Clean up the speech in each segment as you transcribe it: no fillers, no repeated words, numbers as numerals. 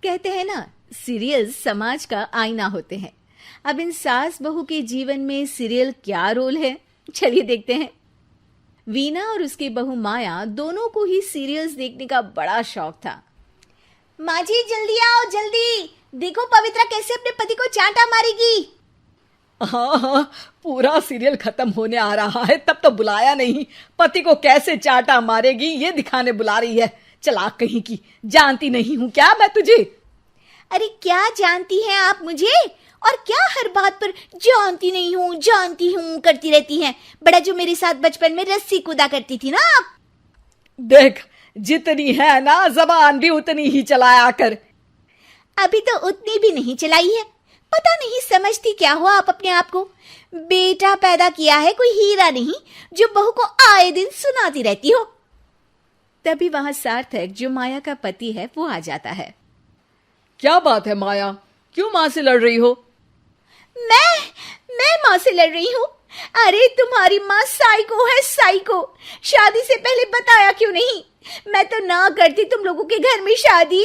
कहते हैं ना, सीरियल समाज का आईना होते हैं। अब इन सास बहू के जीवन में सीरियल क्या रोल है, चलिए देखते हैं। वीना और उसकी बहू माया दोनों को ही सीरियल्स देखने का बड़ा शौक था। माँ जी जल्दी आओ, जल्दी देखो पवित्रा कैसे अपने पति को चांटा मारेगी। हाँ हाँ, पूरा सीरियल खत्म होने आ रहा है, तब तो बुलाया नहीं। पति को कैसे चाटा मारेगी ये दिखाने बुला रही है। चलाक कहीं की, जानती नहीं हूँ क्या मैं तुझे? अरे क्या जानती हैं आप मुझे, और क्या हर बात पर जानती हूँ करती रहती हैं। बड़ा जो मेरे साथ बचपन में रस्सी कूदा करती थी ना आप। देख, जितनी है ना जबान भी उतनी ही चलाया कर। अभी तो उतनी भी नहीं चलाई है। पता नहीं समझती क्या हुआ आप अपने आप को। बेटा पैदा किया है कोई हीरा नहीं जो बहू को आए दिन सुनाती रहती हो। तभी वहां सार्थक, जो माया का पति है, वो आ जाता है। क्या बात है माया, क्यों माँ से लड़ रही हो? मैं माँ से लड़ रही हूँ? अरे तुम्हारी माँ साइको है, साइको। शादी से पहले बताया क्यों नहीं? मैं तो ना करती तुम लोगों के घर में शादी।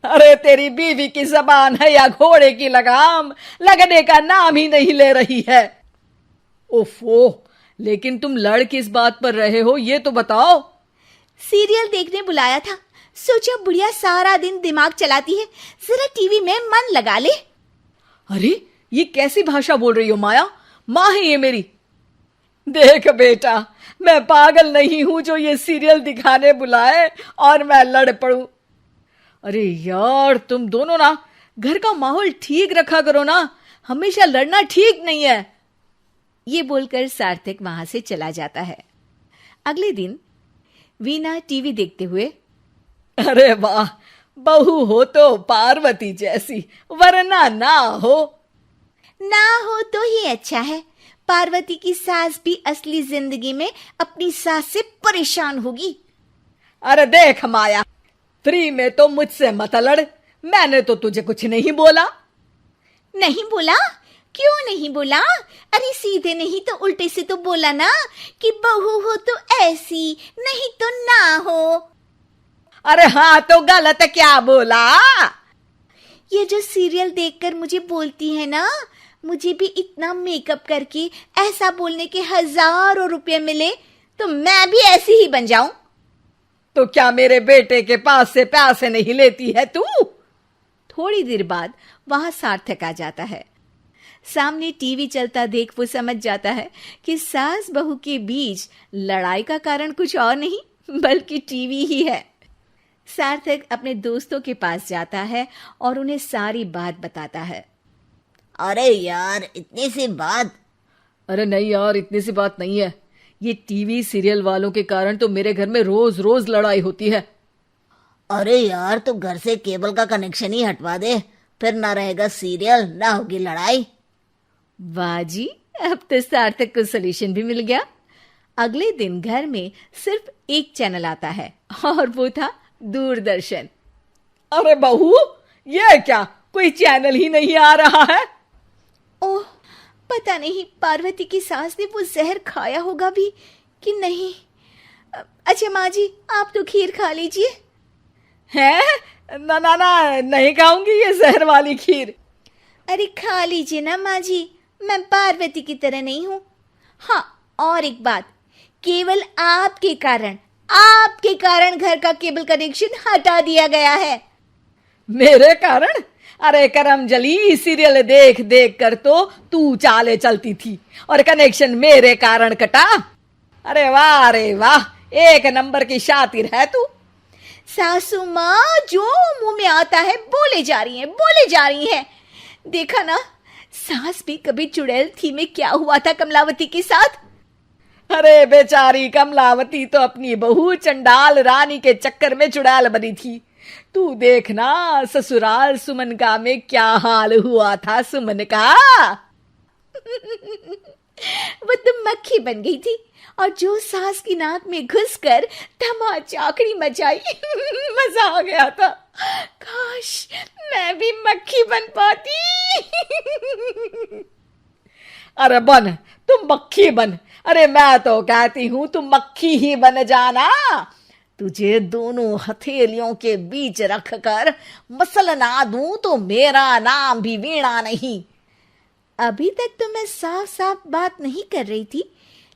अरे तेरी बीवी की जबान है या घोड़े की लगाम, लगने का नाम ही नहीं ले रही है। ओफो, लेकिन तुम लड़ किस बात पर रहे हो ये तो बताओ। सीरियल देखने बुलाया था, सोचा बुढ़िया सारा दिन दिमाग चलाती है, जरा टीवी में मन लगा ले। अरे ये कैसी भाषा बोल रही हो माया? माँ है ये मेरी। देख बेटा, मैं पागल नहीं हूं जो ये सीरियल दिखाने बुलाए और मैं लड़ पड़ूं। अरे यार, तुम दोनों ना घर का माहौल ठीक रखा करो ना, हमेशा लड़ना ठीक नहीं है। ये बोलकर सार्थक वहां से चला जाता है। अगले दिन वीना टीवी देखते हुए, अरे वाह, बहू हो तो पार्वती जैसी, वरना ना हो तो ही अच्छा है। पार्वती की सास भी असली जिंदगी में अपनी सास से परेशान होगी। अरे देख माया, फ्री में तो मुझसे मत लड़। मैंने तो तुझे कुछ नहीं बोला। नहीं बोला? क्यों नहीं बोला? अरे सीधे नहीं तो उल्टे से तो बोला ना कि बहू हो तो ऐसी, नहीं तो ना हो। अरे हाँ, तो गलत क्या बोला? ये जो सीरियल देखकर मुझे बोलती है ना, मुझे भी इतना मेकअप करके ऐसा बोलने के हजारों रुपए मिले तो मैं भी ऐसी ही बन जाऊं। तो क्या मेरे बेटे के पास से पैसे नहीं लेती है तू? थोड़ी देर बाद वहां सार्थक आ जाता है। सामने टीवी चलता देख वो समझ जाता है कि सास बहू के बीच लड़ाई का कारण कुछ और नहीं बल्कि टीवी ही है। सार्थक अपने दोस्तों के पास जाता है और उन्हें सारी बात बताता है। अरे यार, इतनी सी बात? अरे नहीं यार, इतनी सी बात नहीं है। ये टीवी सीरियल वालों के कारण तो मेरे घर में रोज रोज लड़ाई होती है। अरे यार, तो घर से केबल का कनेक्शन ही हटवा दे, फिर ना रहेगा सीरियल ना होगी लड़ाई। वाह जी, अब तो सार्थक को सोल्यूशन भी मिल गया। अगले दिन घर में सिर्फ एक चैनल आता है और वो था दूरदर्शन। अरे बहू, ये क्या, कोई चैनल ही नहीं आ रहा है? ओह, पता नहीं पार्वती की सास ने वो जहर खाया होगा भी कि नहीं। अच्छा माँ जी, आप तो खीर खा लीजिए। हैं? ना ना ना, नहीं खाऊंगी ये जहर वाली खीर। अरे खा लीजिए ना माँ जी, मैं पार्वती की तरह नहीं हूँ। हाँ, और एक बात, केवल आपके कारण घर का केबल कनेक्शन हटा दिया गया है। मेरे कारण? अरे करमजली, सीरियल देख देख कर तो तू चाले चलती थी और कनेक्शन मेरे कारण कटा। अरे वाह, एक नंबर की शातिर है तू। सासू माँ जो मुंह में आता है बोले जा रही हैं। देखा ना, सास भी कभी चुड़ैल थी में क्या हुआ था कमलावती के साथ। अरे बेचारी कमलावती तो अपनी बहू चंडाल रानी के चक्कर में चुड़ैल बनी थी। तू देखना ससुराल सुमन का में क्या हाल हुआ था सुमन का। वो तो मक्खी बन गई थी और जो सास की नाक में घुसकर धमाचाकड़ी मचाई मजा आ गया था। काश मैं भी मक्खी बन पाती। अरे बन, तुम मक्खी बन। अरे मैं तो कहती हूं तुम मक्खी ही बन जाना। तुझे दोनों हथेलियों के बीच रखकर मसलना दूं तो मेरा नाम भी वीणा नहीं। अभी तक तो मैं साफ साफ बात नहीं कर रही थी,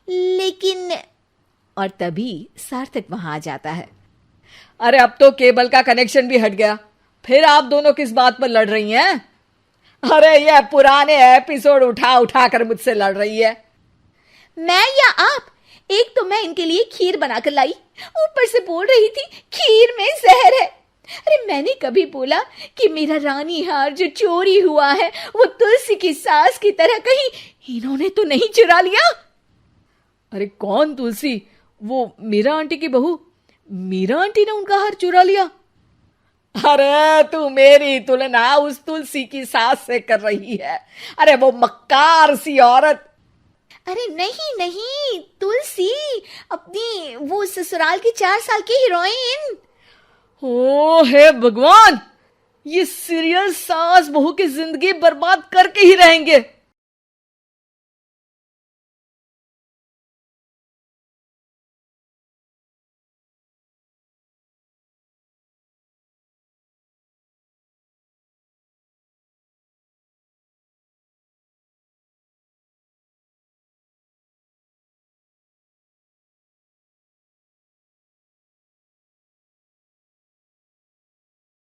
लेकिन और तभी सार्थक वहां आ जाता है। अरे अब तो केबल का कनेक्शन भी हट गया, फिर आप दोनों किस बात पर लड़ रही हैं? अरे ये पुराने एपिसोड उठा उठा कर मुझसे लड़ रही है। मैं या आप? एक तो मैं इनके लिए खीर बनाकर लाई, ऊपर से बोल रही थी खीर में जहर है। अरे मैंने कभी बोला कि मेरा रानी हार जो चोरी हुआ है वो तुलसी की सास की तरह कहीं इन्होंने तो नहीं चुरा लिया? अरे कौन तुलसी? वो मीरा आंटी की बहू। मीरा आंटी ने उनका हार चुरा लिया? अरे तू मेरी तुलना उस तुलसी की सास से कर रही है। अरे वो मक्कार सी औरत। अरे नहीं नहीं, तुलसी, अपनी वो ससुराल की 4 साल की हीरोइन। ओ हे भगवान, ये सीरियल सास बहू की जिंदगी बर्बाद करके ही रहेंगे।